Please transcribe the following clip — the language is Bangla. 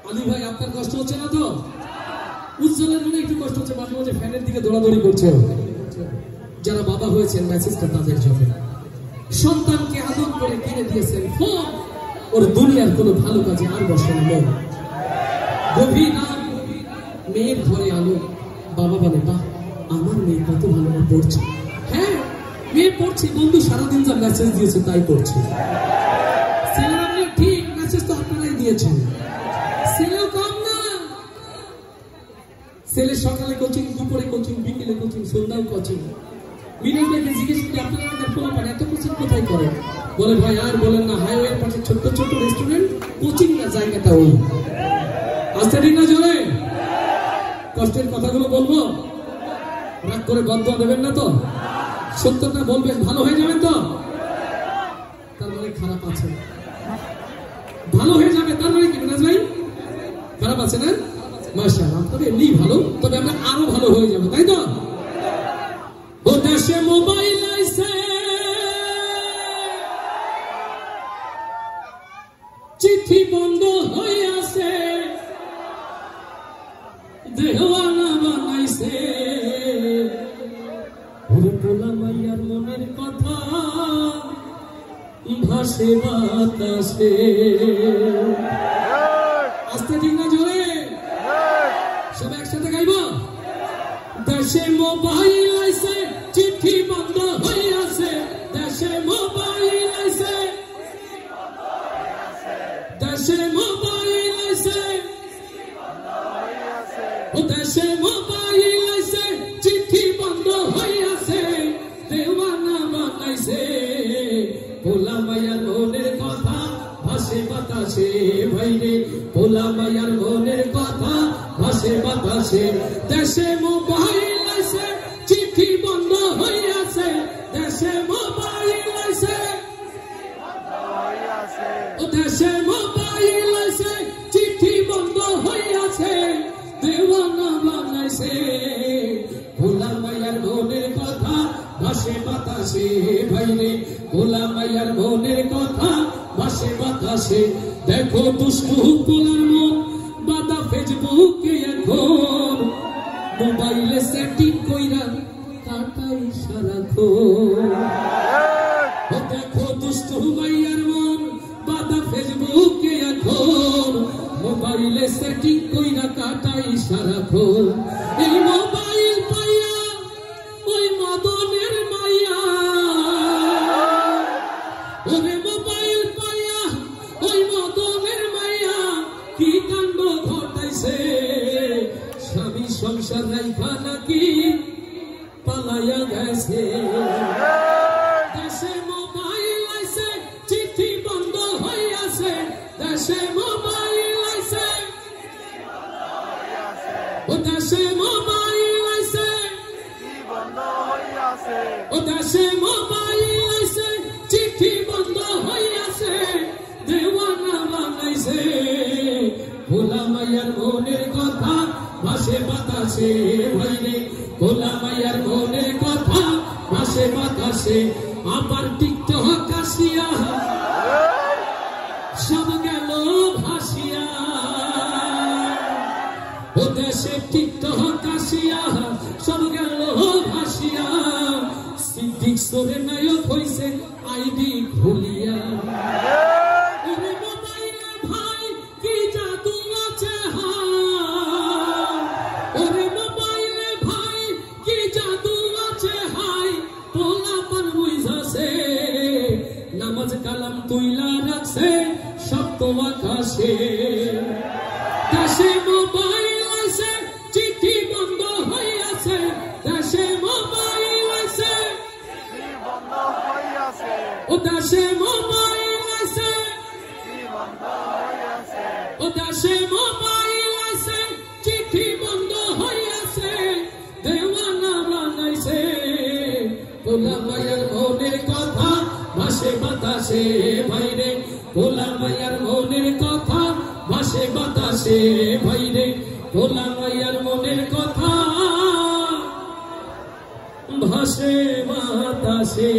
আলী ভাই আপনার কষ্ট হচ্ছে না তো? উজ্জ্বলের মনে একটু কষ্ট হচ্ছে, মাঝে মাঝে ফ্যানের দিকে দৌড়াদৌড়ি করছে। যারা বাবা হয়েছেন মেসেজটা তাদের জন্য। সন্তানকে আদর করে কিনে দিয়েছেন ফোন, ওর দুনিয়ার কোনো ভালো কাজে আর বসে না মন। গভীর রাত, মেয়ের ঘরে আলো, বাবা বলে বাহ আমার মেয়ে কত ভালো পড়ছে। হ্যাঁ মেয়ে পড়ছে, বন্ধু সারাদিন যা মেসেজ দিয়েছে তাই পড়ছে। ছেলেরা বলে ঠিক, মেসেজ তো আপনারাই দিয়েছেন। ছেলেও কম না, ছেলে সকালে কোচিং, দুপুরে কোচিং, বিকেলে কোচিং, সন্ধ্যাও কোচিং। মিনাল ভাইকে জিজ্ঞেস করি আপনারা আমাদের পোলাপান এত কোচিং কোথায় করেন? বলে ভাই আর বলেন না, হাইওয়ের পাশে ছোট্ট ছোট্ট রেস্টুরেন্ট, কোচিং না জায়গাটা ওই। আস্তে ঠিক না জোরে? কষ্টের কথাগুলো বলবো, রাগ করে বন্ধ দেবেন না তো? সত্যটা বলবেন, ভালো হয়ে যাবেন তো? তার মানে খারাপ আছে, ভালো হয়ে যাবে তার মানে কি মিনাজ ভাই? খারাপ আছে না? মাশাআল্লাহ, তবে এমনি ভালো, তবে আমরা আরো ভালো হয়ে যাবো, তাই তো? ও দেশে মোবাইল আইছে, চিঠি বন্ধ হয়ে আছে, দেওয়ানা বানাইছে, ওরে পোলা মাইয়ার মনের কথা ভাসে বাতাসে। আস্তে ঠিক না জোরে? সব একসাথে গাইব। দেশে মোবাইল আইছে, চিঠি বন্ধ হয়ে আছে, দেশে মোবাইল আইছে, দেশে মোবাইল আইছে, ও দেশে মোবাইল আইছে, চিঠি বন্ধ হয়ে আছে, দেওয়ানা বানাইছে, পোলা মায়ার মনের কথা ভাসে বাতাসে, ভাইরে পোলা মায়ার মনের কথা ভাসে বাতাসে। দেশে মোবাইল আইছে, চিঠি বন্ধ হয়ে আছে, দেশে মোবাইল আইছে, ও দেশে মোবাইল আইছে, চিঠি বন্ধ হয়ে আছে, দেওয়ানা বানাইছে, পোলা মায়ার মনের কথা ভাসে বাতাসে, ভাইরে পোলা মায়ার মনের কথা ভাসে বাতাসে। দেখো দুষ্টু পোলার মন বাদা ফেসবুকে এখন, মোবাইলে সেটিং কইরা কাটাই সারাক্ষণ। দেখো দুষ্টু মাইয়ার মন বাদা ফেসবুকে এখন, মোবাইলে সেটিং কইরা কাটাই সারাক্ষণ। এই মোবাইল পাইয়া ওই মদনের মাইয়া, ওরে মোবাইল পাইয়া ওই মদনের মাইয়া কি কাণ্ড ঘটাইছে, স্বামী সংসার রাইখা নাকি পালাইয়া গেছে। দেশে মোবাইল আইছে, চিঠি বন্ধ হয়ে আছে, দেশে মোবাইল আইছে, ও দেশে মোবাইল আইছে, ও দেশে মোবাইল আইছে, চিঠি বন্ধ হয়ে আছে, দেওয়ানা বানাইছে, পোলা মাইয়ার মনের কথা ভাসে বাতাসে, ভাইরে পোলা মাইয়ার মনের কথা ভাসে বাতাসে। আবার টিকটক কাশিয়া সব গেল ভাসিয়া, ও দেশে টিকটক কাশিয়া সব গেল ভাসিয়া, সিদ্দিক সোরে নায়ক হইছে আইডি ভুলিয়া। ওরে মোবাইলে ভাই কি জাদু আছে হাই, ওরে মোবাইলে ভাই কি জাদু আছে হাই, পোলা পান বুঝাছে, নামাজ কালাম তুইলা রাখছে সপ্ত আকাশে। দেশে মোবাইল আইছে, চিঠি বন্ধ হয়ে আছে, দেশে মোবাইল আইছে, ও দেশে মোবাইল আইছে, ও দেশে মোবাইল আইছে, চিঠি বন্ধ হয়ে আছে, দেওয়ানা বানাইছে, পোলা মায়ার মনের কথা ভাসে বাতাসে, ভাইরে পোলা মায়ার মনের কথা ভাসে বাতাসে, ভাইরে পোলা মায়ার মনের কথা ভাসে বাতাসে।